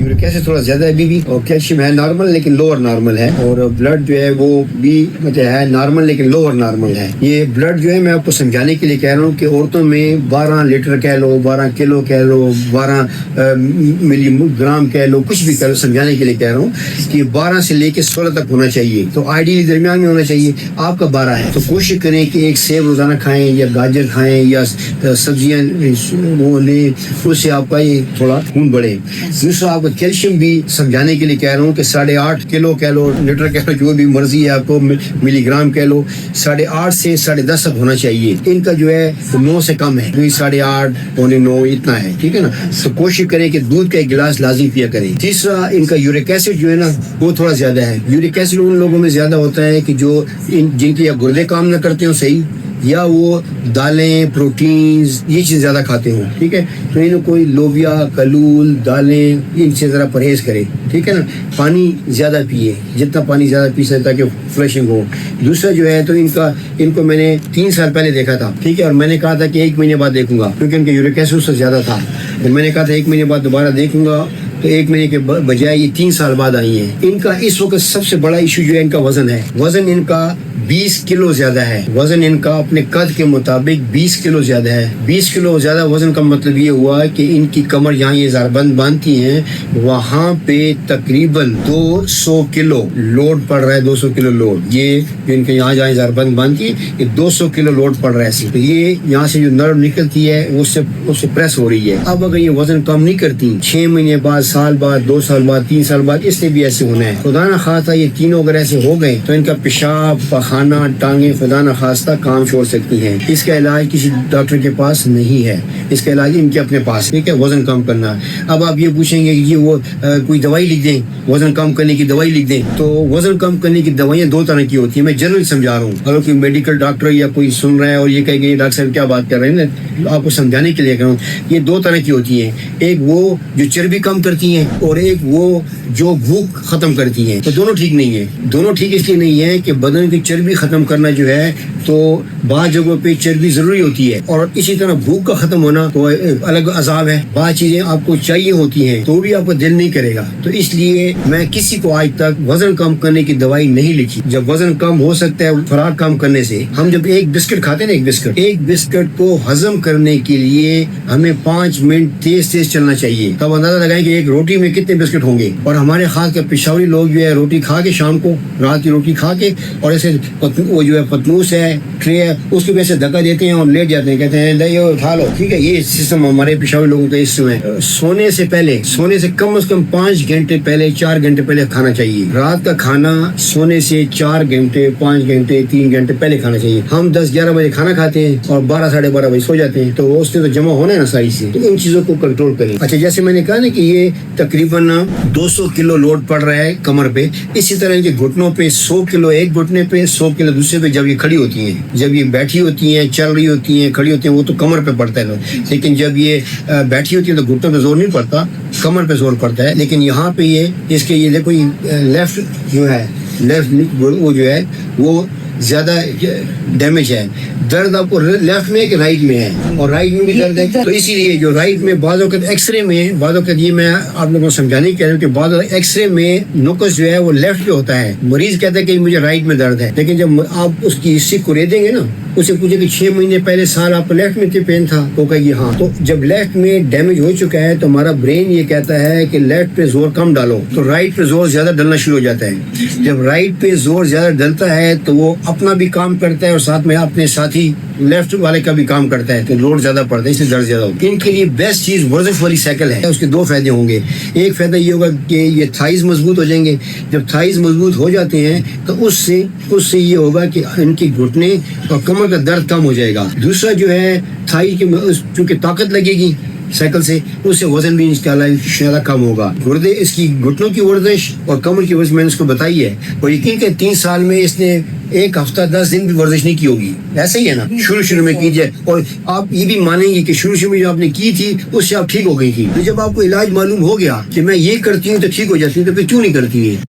York acid تھوڑا زیادہ ہے بھی اور کیلشیم ہے نارمل لیکن لوور نارمل ہے, اور بلڈ جو ہے وہ بھی مطلب ہے نارمل لیکن لوور نارمل ہے. یہ بلڈ جو ہے میں آپ کو سمجھانے کے لیے کہہ رہا ہوں کہ عورتوں میں 12 لیٹر کہہ لو, 12 کلو کہہ لو, 12 ملی گرام کہہ لو, کچھ بھی کہہ لو, سمجھانے کے لیے کہہ رہا ہوں کہ 12 سے لے کے 16 تک ہونا چاہیے. تو آئیڈیلی درمیان میں ہونا چاہیے. آپ کا 12 ہے تو کوشش کریں کہ ایک سیب روزانہ کھائیں یا گاجر کھائیں یا سبزیاں وہ لیں, اس سے آپ کا یہ تھوڑا خون بڑھے. دوسرا آپ کا کیلشیم بھی سمجھانے کے لیے کہہ رہا ہوں کہ 8.5 کلو کہہ لو, لیٹر کہہ لو, جو بھی مرضی ہے آپ کو, ملی گرام کہہ لو, 8.5 سے 10.5 تک ہونا چاہیے. ان کا جو ہے 9 سے کم ہے, 8.5 پونے 9 اتنا ہے, ٹھیک ہے نا. تو کوشش کریں کہ دودھ کا ایک گلاس لازمی پیا کریں. تیسرا ان کا یورک ایسڈ جو ہے نا وہ تھوڑا زیادہ ہے. یورک ایسڈ ان لوگوں میں زیادہ ہوتا ہے کہ جو جن کے یا گردے کام نہ کرتے ہوں صحیح, یا وہ دالیں پروٹینز یہ چیز زیادہ کھاتے ہوں, ٹھیک ہے. تو انہوں کوئی لوبیا کلول دالیں ان سے ذرا پرہیز کرے, ٹھیک ہے نا. پانی زیادہ پیے, جتنا پانی زیادہ پی سکے تاکہ فلشنگ ہو. دوسرا جو ہے تو ان کو میں نے 3 سال پہلے دیکھا تھا, ٹھیک ہے, اور میں نے کہا تھا کہ 1 مہینے بعد دیکھوں گا کیونکہ ان کے یورک ایسڈ اس سے زیادہ تھا. تو میں نے کہا تھا 1 مہینے بعد دوبارہ دیکھوں گا, تو 1 مہینے کے بجائے یہ 3 سال بعد آئی ہیں. ان کا اس وقت سب سے بڑا ایشو جو ہے ان کا وزن ہے. وزن ان کا 20 کلو زیادہ ہے. وزن ان کا اپنے قد کے مطابق 20 کلو زیادہ ہے. 20 کلو زیادہ وزن کا مطلب یہ ہوا کہ ان کی کمر جہاں یہ زاربند باندھتی ہیں وہاں پہ تقریباً 200 کلو لوڈ پڑ رہا ہے. 200 کلو لوڈ, یہ جو ان کے یہاں جہاں زاربند باندھتی ہے یہ 200 کلو لوڈ پڑ رہا ہے. تو یہ یہاں سے جو نرو نکلتی ہے اس سے پریس ہو رہی ہے. اب اگر یہ وزن کم نہیں کرتی 6 مہینے بعد, سال بعد, 2 سال بعد, 3 سال بعد, اس سے بھی ایسے ہونا ہے. خدا نہ خواستہ یہ تینوں اگر ایسے ہو گئے تو ان کا پیشاب پخانہ ٹانگیں خدا نہ خواستہ کام چھوڑ سکتی ہیں. اس کا علاج کسی ڈاکٹر کے پاس نہیں ہے, اس کا علاج ان کے اپنے پاس, ٹھیک ہے, وزن کم کرنا. اب آپ یہ پوچھیں گے کہ یہ وہ کوئی دوائی لکھ دیں, وزن کم کرنے کی دوائی لکھ دیں. تو وزن کم کرنے کی دوائیاں 2 طرح کی ہوتی ہیں. میں جنرل سمجھا رہا ہوں, اگر کوئی میڈیکل ڈاکٹر یا کوئی سن رہا ہے اور یہ کہے گا ڈاکٹر صاحب کیا بات کر رہے ہیں, آپ کو سمجھانے کے لیے کہہ رہا ہوں. یہ 2 طرح کی ہوتی ہیں, ایک وہ جو چربی کم کرتی ہیں اور ایک وہ جو بھوک ختم کرتی ہیں. تو دونوں ٹھیک نہیں ہے. دونوں ٹھیک اس لیے نہیں ہے کہ بدن کی چربی ختم کرنا جو ہے تو بعض جگہوں پہ چربی ضروری ہوتی ہے, اور اسی طرح بھوک کا ختم ہونا تو الگ عذاب ہے. بعض چیزیں آپ کو چاہیے ہوتی ہیں تو بھی آپ کو دل نہیں کرے گا. تو اس لیے میں کسی کو آج تک وزن کم کرنے کی دوائی نہیں لکھی. جب وزن کم ہو سکتا ہے خوراک کم کرنے سے, ہم جب ایک بسکٹ کھاتے ہیں نا, ایک بسکٹ کو ہضم کرنے کے لیے ہمیں 5 منٹ تیز چلنا چاہیے. تب اندازہ لگائیں کہ ایک روٹی میں کتنے بسکٹ ہوں گے. اور ہمارے خاص کر پشاوری لوگ جو ہے روٹی کھا کے شام کو, رات کی روٹی کھا کے, اور ایسے وہ جو ہے پتنوس ہے ٹرے ہے اس کی وجہ سے دھکا دیتے ہیں اور لیٹ جاتے ہیں, کہتے ہیں لے اٹھا لو, ٹھیک ہے. یہ سسٹم ہمارے پشاوری لوگوں کا اس میں سونے سے پہلے, سونے سے کم از کم 5 گھنٹے پہلے, 4 گھنٹے پہلے کھانا چاہیے. رات کا کھانا سونے سے 4 گھنٹے 5 گھنٹے 3 گھنٹے پہلے کھانا چاہیے. ہم 10-11 بجے کھانا کھاتے ہیں اور 12-12:30 بجے سو جاتے ہیں, تو اس میں تو جمع ہونا ہے نا ساری سے. تو ان چیزوں کو کنٹرول کریں. اچھا, جیسے میں نے کہا نا کہ یہ تقریباً 200 کلو لوڈ پڑ رہا ہے کمر پہ, اسی طرح کے گھٹنوں پہ 100 کلو ایک گھٹنے پہ, 100 کلو دوسرے پہ. جب یہ کھڑی ہوتی ہیں, جب یہ بیٹھی ہوتی ہیں, چل رہی ہوتی ہیں, کھڑی ہوتی ہیں, وہ تو کمر پہ پڑتا ہے, لیکن جب یہ بیٹھی ہوتی ہیں تو گھٹنوں پہ زور نہیں پڑتا, کمر پہ زور پڑتا ہے. لیکن یہاں پہ یہ اس کے یہ دیکھو لیفٹ جو ہے, لیفٹ وہ جو ہے وہ زیادہ ڈیمیج ہے. درد آپ کو لیفٹ میں کہ رائٹ میں ہے, اور رائٹ میں بھی درد ہے. تو اسی لیے جو رائٹ میں بعض اوقات ایکس رے میں, بعض اوقات یہ میں آپ لوگوں کو سمجھانے کی کہہ رہا ہوں کہ بعض ایکس رے میں نقص جو ہے وہ لیفٹ پہ ہوتا ہے. مریض کہتا ہے کہ مجھے رائٹ میں درد ہے, لیکن جب آپ اس کی ہسٹری کو دیں گے نا, اسے پوچھے کہ 6 مہینے پہلے سال آپ کو لیفٹ میں پین تھا, تو کہے گی ہاں. تو جب لیفٹ میں ڈیمیج ہو چکا ہے تو ہمارا برین یہ کہتا ہے کہ لیفٹ پہ زور کم ڈالو, تو رائٹ پہ زور زیادہ ڈلنا شروع ہو جاتا ہے. جب رائٹ پہ زور زیادہ ڈلتا ہے تو وہ اپنا بھی کام کرتا ہے اور ساتھ میں اپنے ساتھی لیفٹ والے کا بھی کام کرتا ہے, تو لوڈ زیادہ پڑتا ہے, اس سے درد زیادہ ہوتا ہے. ان کے لیے بیسٹ چیز ورزش والی سائیکل ہے. اس کے 2 فائدے ہوں گے. ایک فائدہ یہ ہوگا کہ یہ تھائز مضبوط ہو جائیں گے. جب تھائز مضبوط ہو جاتے ہیں تو اس سے یہ ہوگا کہ ان کی گھٹنے اور کمر کا درد کم ہو جائے گا. دوسرا جو ہے تھائی کے چونکہ طاقت لگے گی سائیکل سے, اس سے وزن بھی انشاءاللہ کم ہوگا. گردے اس کی گھٹنوں کی ورزش اور کمر کی ورزش میں نے اس کو بتائی ہے, اور یقین کہ 3 سال میں اس نے 1 ہفتہ 10 دن بھی ورزش نہیں کی ہوگی. ایسا ہی ہے نا, شروع میں کیجئے, اور آپ یہ بھی مانیں گے کہ شروع میں جو آپ نے کی تھی اس سے آپ ٹھیک ہو گئی تھی. تو جب آپ کو علاج معلوم ہو گیا کہ میں یہ کرتی ہوں تو ٹھیک ہو جاتی ہوں, تو پھر کیوں نہیں کرتی ہے.